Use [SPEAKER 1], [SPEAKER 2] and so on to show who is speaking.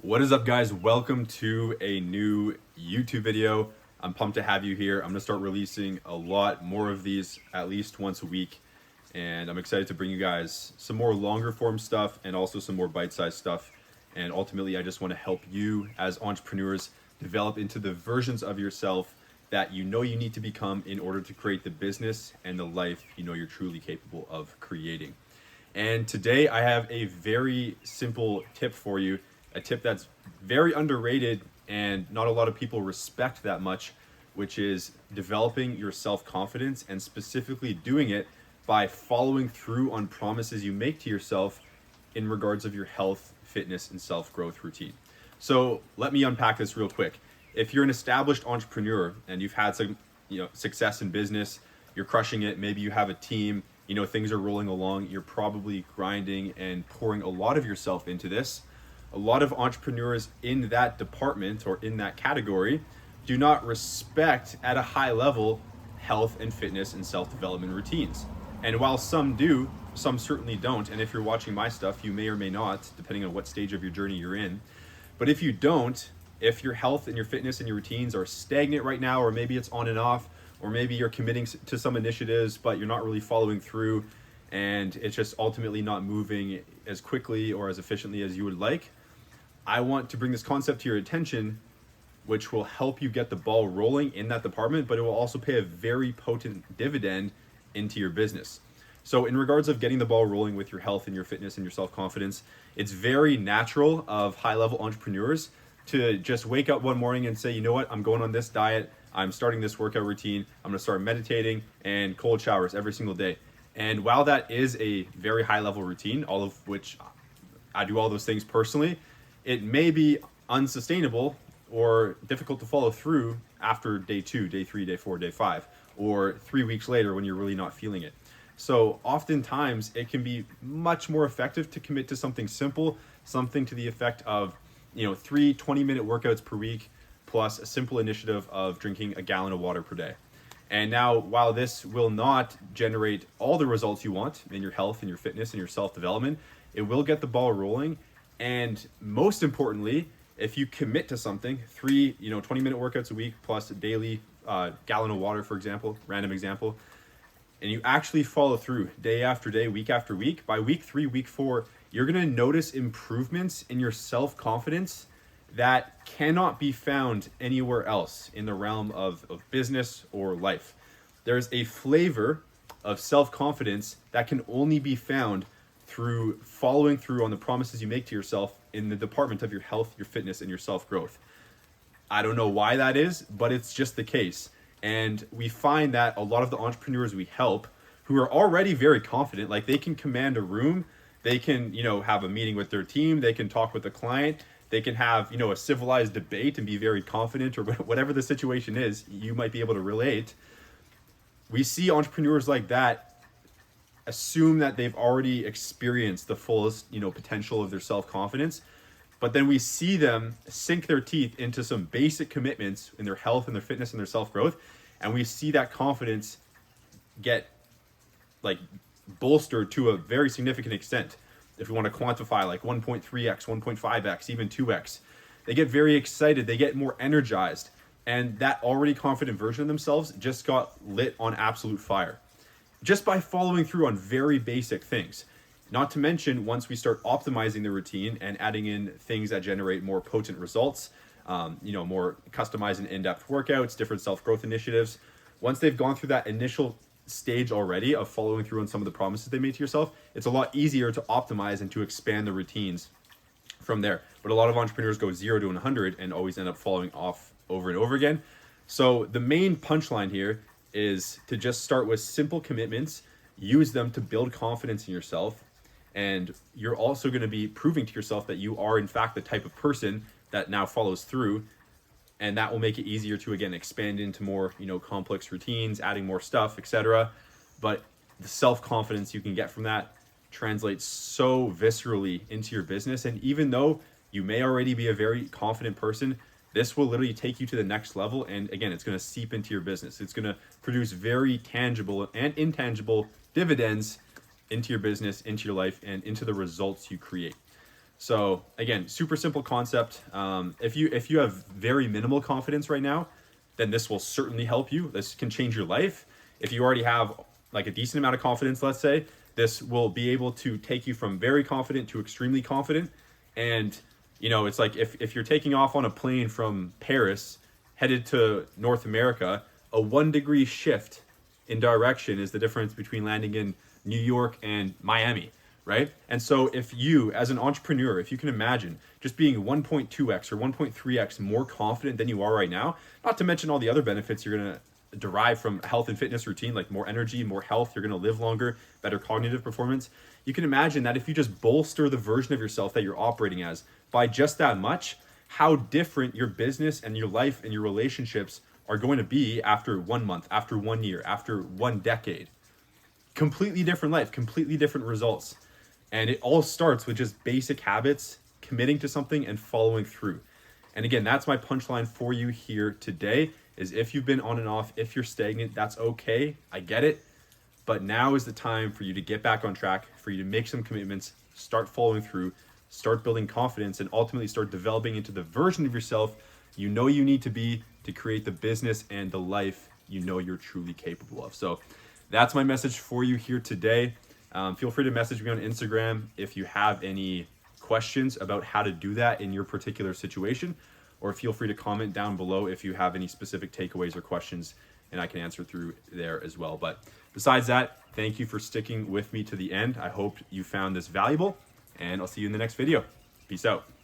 [SPEAKER 1] What is up, guys? Welcome to a new YouTube video. I'm pumped to have you here. I'm gonna start releasing a lot more of these at least once a week, and I'm excited to bring you guys some more longer form stuff and also some more bite-sized stuff. And ultimately, I just want to help you as entrepreneurs develop into the versions of yourself that you know you need to become in order to create the business and the life you know you're truly capable of creating. And today I have a very simple tip for you, a tip that's very underrated and not a lot of people respect that much, which is developing your self-confidence and specifically doing it by following through on promises you make to yourself in regards of your health, fitness, and self-growth routine. So let me unpack this real quick. If you're an established entrepreneur and you've had some, success in business, you're crushing it, maybe you have a team, things are rolling along, you're probably grinding and pouring a lot of yourself into this. A lot of entrepreneurs in that department or in that category do not respect at a high level health and fitness and self-development routines. And while some do, some certainly don't. And if you're watching my stuff, you may or may not, depending on what stage of your journey you're in. But if you don't, if your health and your fitness and your routines are stagnant right now, or maybe it's on and off, or maybe you're committing to some initiatives, but you're not really following through, and it's just ultimately not moving as quickly or as efficiently as you would like, I want to bring this concept to your attention, which will help you get the ball rolling in that department, but it will also pay a very potent dividend into your business. So in regards of getting the ball rolling with your health and your fitness and your self-confidence, it's very natural of high-level entrepreneurs to just wake up one morning and say, you know what, I'm going on this diet, I'm starting this workout routine, I'm gonna start meditating and cold showers every single day. And while that is a very high-level routine, all of which I do all those things personally, it may be unsustainable or difficult to follow through after day 2, day 3, day 4, day 5, or 3 weeks later when you're really not feeling it. So oftentimes it can be much more effective to commit to something simple, something to the effect of 3 20-minute workouts per week, plus a simple initiative of drinking a gallon of water per day. And now, while this will not generate all the results you want in your health and your fitness and your self-development, it will get the ball rolling. And most importantly, if you commit to something, 3 20-minute workouts a week plus a daily gallon of water, for example, random example, and you actually follow through day after day, week after week, by week 3, week 4, you're going to notice improvements in your self-confidence that cannot be found anywhere else in the realm of business or life. There's a flavor of self-confidence that can only be found through following through on the promises you make to yourself in the department of your health, your fitness, and your self-growth. I don't know why that is, but it's just the case. And we find that a lot of the entrepreneurs we help who are already very confident, like they can command a room, they can, have a meeting with their team, they can talk with the client, they can have, a civilized debate and be very confident, or whatever the situation is, you might be able to relate. We see entrepreneurs like that assume that they've already experienced the fullest, potential of their self-confidence. But then we see them sink their teeth into some basic commitments in their health and their fitness and their self-growth. And we see that confidence get bolstered to a very significant extent. If we want to quantify 1.3x, 1.5x, even 2x, they get very excited, they get more energized. And that already confident version of themselves just got lit on absolute fire, just by following through on very basic things. Not to mention, once we start optimizing the routine and adding in things that generate more potent results, more customized and in-depth workouts, different self-growth initiatives, once they've gone through that initial stage already of following through on some of the promises they made to yourself, it's a lot easier to optimize and to expand the routines from there. But a lot of entrepreneurs go 0 to 100 and always end up falling off over and over again. So the main punchline here is to just start with simple commitments, use them to build confidence in yourself, and you're also going to be proving to yourself that you are in fact the type of person that now follows through, and that will make it easier to again expand into more complex routines, adding more stuff, etc. But the self-confidence you can get from that translates so viscerally into your business. And even though you may already be a very confident person, this will literally take you to the next level. And again, it's going to seep into your business. It's going to produce very tangible and intangible dividends into your business, into your life, and into the results you create. So again, super simple concept. If you have very minimal confidence right now, then this will certainly help you. This can change your life. If you already have like a decent amount of confidence, let's say, this will be able to take you from very confident to extremely confident. And it's like if you're taking off on a plane from Paris headed to North America, a 1 degree shift in direction is the difference between landing in New York and Miami, right? And so if you, as an entrepreneur, if you can imagine just being 1.2x or 1.3x more confident than you are right now, not to mention all the other benefits you're going to derive from a health and fitness routine, like more energy, more health, you're going to live longer, better cognitive performance. You can imagine that if you just bolster the version of yourself that you're operating as by just that much, how different your business and your life and your relationships are going to be after 1 month, after 1 year, after 1 decade. Completely different life, completely different results. And it all starts with just basic habits, committing to something and following through. And again, that's my punchline for you here today, is if you've been on and off, if you're stagnant, that's okay. I get it. But now is the time for you to get back on track, for you to make some commitments, start following through, start building confidence, and ultimately start developing into the version of yourself you know you need to be to create the business and the life you know you're truly capable of. So that's my message for you here today. Feel free to message me on Instagram if you have any questions about how to do that in your particular situation, or feel free to comment down below if you have any specific takeaways or questions, and I can answer through there as well. But besides that, thank you for sticking with me to the end. I hope you found this valuable, and I'll see you in the next video. Peace out.